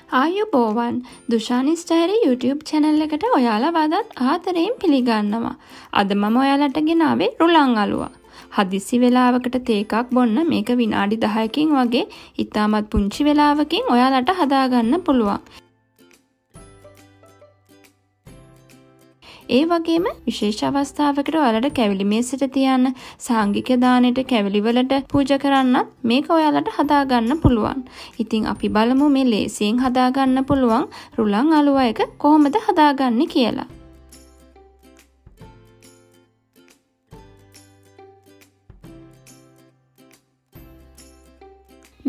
ආයුබෝවන් දුශානිස්diary YouTube channel එකට ඔයාලා වදත් ආදරයෙන් පිළිගන්නවා. අද මම ඔයාලට ගෙනාවේ රුලන් අලුවා. හදිසි වෙලාවකට තේ එකක් බොන්න මේක විනාඩි 10කින් වගේ ඉතාමත් පුංචි වෙලාවකින් ඔයාලට හදාගන්න පුළුවන්. ඒ වගේම විශේෂ අවස්ථාවකට ඔයාලට කැවිලි මේසෙට තියන්න සාංගික දානෙට කැවිලි වලට පූජා කරන්නත් මේක ඔයාලට හදාගන්න පුළුවන්. ඉතින් අපි බලමු මේ ලේසියෙන් හදාගන්න පුළුවන් රුලන් අලුවා එක කොහොමද හදාගන්නේ කියලා.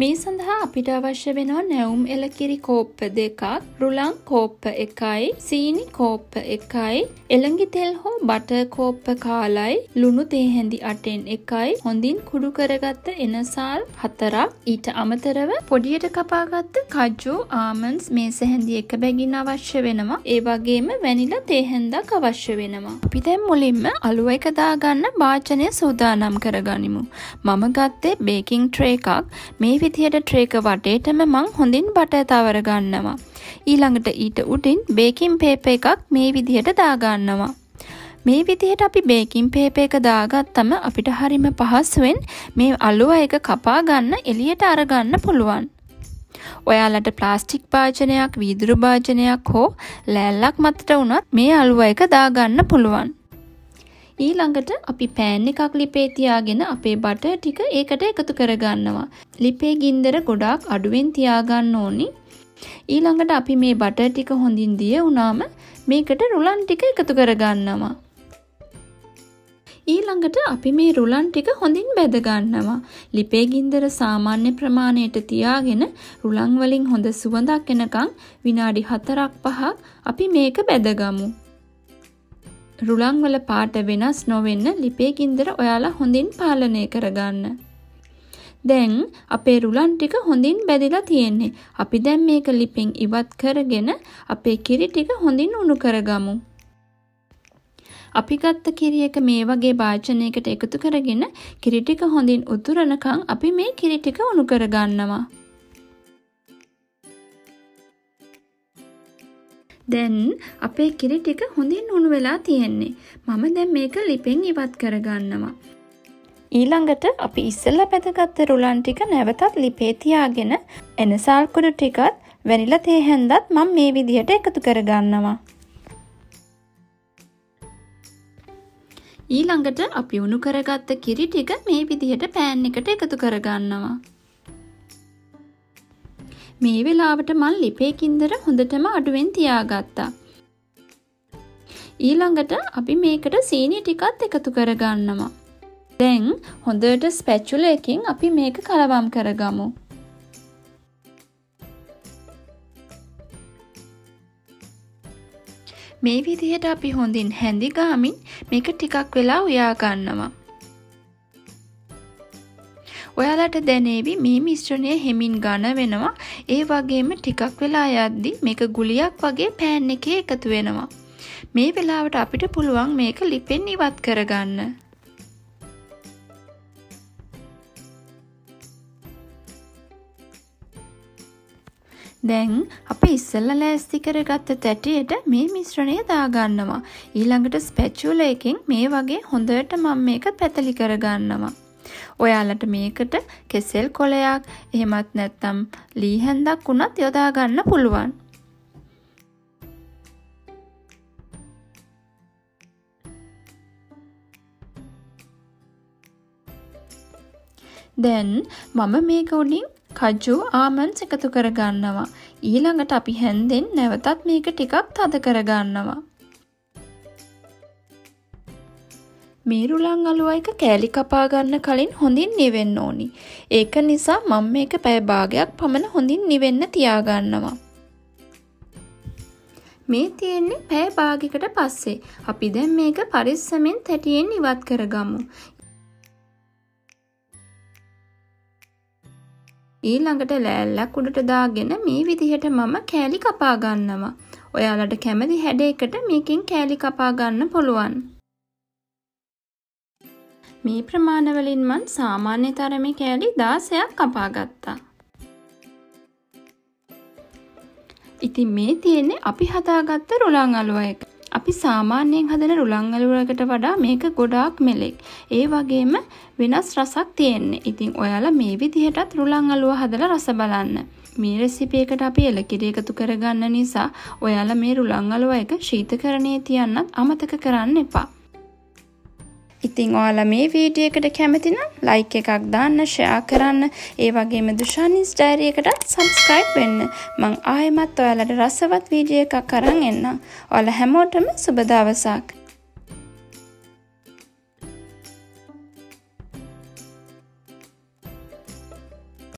මේ සඳහා අපිට අවශ්‍ය වෙනවා නැවුම් එලකිරි කෝප්ප 2ක්, රුලන් කෝප්ප 1යි, සීනි කෝප්ප 1යි, එළඟි තෙල් හෝ බටර් කෝප්ප කාලයි, ලුණු තේ හැඳි 8න් 1යි, හොඳින් කුඩු කරගත්ත එනසාල් 4ක්, ඊට අමතරව පොඩියට කපාගත්ත කජු, ආමන්ඩ්ස් මේස හැඳි 1 බැගින් අවශ්‍ය වෙනවා. ඒ වගේම වැනිලා තේ හැන්දක් අවශ්‍ය වෙනවා. අපි දැන් මුලින්ම අලුව එක දාගන්න වාචනය සූදානම් කරගනිමු. මම ගත්තේ බේකින් ට්‍රේ එකක්. මේ විදිහට ට්‍රේ එක වටේටම මං හොඳින් බටර් තවර ගන්නවා. ඊළඟට ඊට උඩින් බේකින් පේපර් එකක් මේ විදිහට දාගන්නවා. මේ විදිහට අපි බේකින් පේපර් එක දාගත්තම අපිට හරිම පහසුවෙන් මේ අලුව එක කපා ගන්න එළියට අරගන්න පුළුවන්. ඔයාලට ප්ලාස්ටික් භාජනයක්, වීදුරු භාජනයක් හෝ ලෑල්ලක් මතට වුණත් මේ අලුව එක දාගන්න පුළුවන්. ඊළඟට අපි පෑන් එකක් ලිපේ තියාගෙන අපේ බටර් ටික ඒකට එකතු කරගන්නවා. ලිපේ ගින්දර ගොඩාක් අඩුවෙන් තියාගන්න ඕනි. ඊළඟට අපි මේ බටර් ටික හොඳින් දිය වුණාම මේකට රුලන් ටික එකතු කරගන්නවා. ඊළඟට අපි මේ රුලන් ටික හොඳින් බැද ගන්නවා. ලිපේ ගින්දර සාමාන්‍ය ප්‍රමාණයට තියාගෙන රුලන් වලින් හොඳ සුවඳක් එනකන් විනාඩි 4-5ක් අපි මේක බැදගමු. රුලන් වල පාට වෙනස් නොවෙන්න ලිපේ ගින්දර ඔයාලා හොඳින් පාලනය කරගන්න. දැන් අපේ රුලන් ටික හොඳින් බැදිලා තියෙන්නේ. අපි දැන් මේක ලිපෙන් ඉවත් කරගෙන අපේ කිරි ටික හොඳින් උණු කරගමු. අපි ගත්ත කිරි එක මේ වගේ භාජනයකට එකතු කරගෙන කිරි ටික හොඳින් උතුරනකම් අපි මේ කිරි ටික උණු කරගන්නවා. දැන් අපේ කිරි ටික හොඳින් උණු වෙලා තියෙන්නේ. මම දැන් මේක ලිපෙන් ඉවත් කරගන්නවා. ඊළඟට අපි ඉස්සෙල්ලා බැදගත්ත රුලන් ටික නැවතත් ලිපේ තියාගෙන එනසාල් කුඩු ටිකත් වැනිලා තේ හැන්දත් මම මේ විදිහට එකතු කරගන්නවා. ඊළඟට අපි උණු කරගත්ත කිරි ටික මේ විදිහට පෑන් එකට එකතු කරගන්නවා. මේ වෙලාවට මං ලිපේ ගින්දර හොඳටම අඩුවෙන් තියාගත්තා. ඊළඟට අපි මේකට සීනි ටිකත් එකතු කරගන්නවා. දැන් හොඳට ස්පැචුලා එකකින් අපි මේක කලවම් කරගමු. මේ විදිහට අපි හොඳින් හැඳි ගාමින් මේක ටිකක් වෙලා උයා ගන්නවා. ඔයාලට දැනේවි මේ මිශ්‍රණය හෙමින් ඝන වෙනවා. ඒ වගේම ටිකක් වෙලා යද්දි මේක ගුලියක් වගේ පෑන් එකේ එකතු වෙනවා. මේ වෙලාවට අපිට පුළුවන් මේක ලිපෙන් ඉවත් කරගන්න. දැන් අපි ඉස්සෙල්ලා ලෑස්ති කරගත්ත තැටියට මේ මිශ්‍රණය දාගන්නවා. ඊළඟට ස්පැචුලා එකෙන් මේ වගේ හොඳට මම මේක පැතලි කරගන්නවා. ඔයාලට මේකට කෙසෙල් කොලයක් එහෙමත් නැත්නම් ලී හැන්දක් උනත් යොදා ගන්න පුළුවන්. දැන් මම මේක උඩින් කජු ආමන්ඩ්ස් එකතු කරගන්නවා. ඊළඟට අපි හැන්දෙන් නැවතත් මේක ටිකක් තද කරගන්නවා. මේ රුලන් අලුවා එක කෑලි කපා ගන්න කලින් හොඳින් නිවෙන්න ඕනි. ඒක නිසා මම මේක පැය භාගයක් පමණ හොඳින් නිවෙන්න තියාගන්නවා. මේ තියෙන්නේ පැය භාගයකට පස්සේ. අපි දැන් මේක පරිස්සමෙන් තැටියෙන් ඉවත් කරගමු. ඊළඟට ලෑල්ලක් උඩට දාගෙන මේ විදිහට මම කෑලි කපා ගන්නවා. ඔයාලට කැමති හැඩයකට මේකෙන් කෑලි කපා ගන්න පුළුවන්. මේ ප්‍රමාණ වලින් මම සාමාන්‍ය තරමේ කෑලි 16ක් කපා ගත්තා. ඉතින් මේ තියෙන්නේ අපි හදාගත්ත රුලන් අලුව එක. අපි සාමාන්‍යයෙන් හදන රුලන් අලුවකට වඩා මේක ගොඩාක් මෙලෙක්. ඒ වගේම වෙනස් රසක් තියෙන්නේ. ඉතින් ඔයාලා මේ විදිහටත් රුලන් අලුව හදලා රස බලන්න. මේ රෙසිපි එකට අපි එලකිරි එකතු කරගන්න නිසා ඔයාලා මේ රුලන් අලුව එක ශීතකරණයේ තියන්නත් අමතක කරන්න එපා. ඉතින් ඔයාලා මේ වීඩියෝ එකට කැමති නම් ලයික් එකක් දාන්න, ෂෙයා කරන්න, ඒ වගේම dushanisdiary එකටත් subscribe වෙන්න. මං ආයෙමත් ඔයාලට රසවත් වීඩියෝ එකක් අරන් එන්නම්. ඔයාලා හැමෝටම සුබ දවසක්.